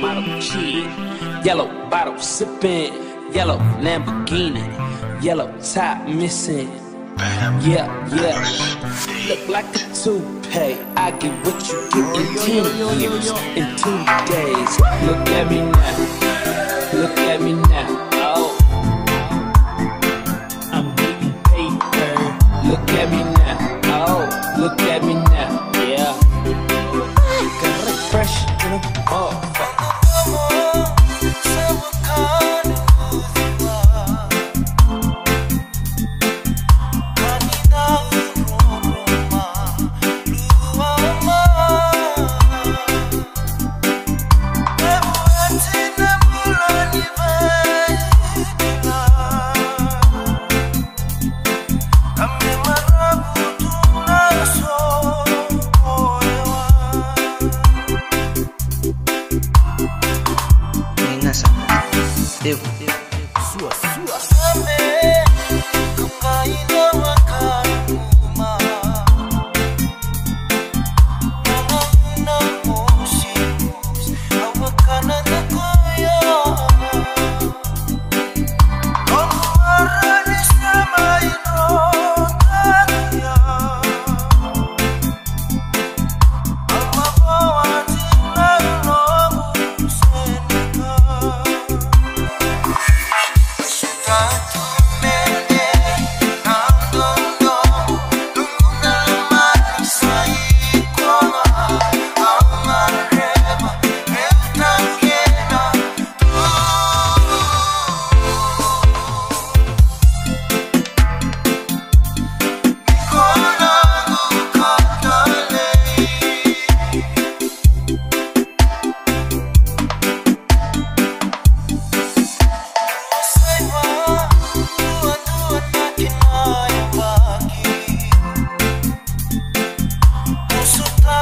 model kid. Yellow bottle sipping, yellow Lamborghini, yellow top missing. Yeah, yeah, look like a toupee. I get what you get in 10 years, in 2 days. Look at me now, look at me now. Oh, I'm getting paper. Look at me now, oh, look at me now. Yeah, got it fresh in a motherfucker. Masuta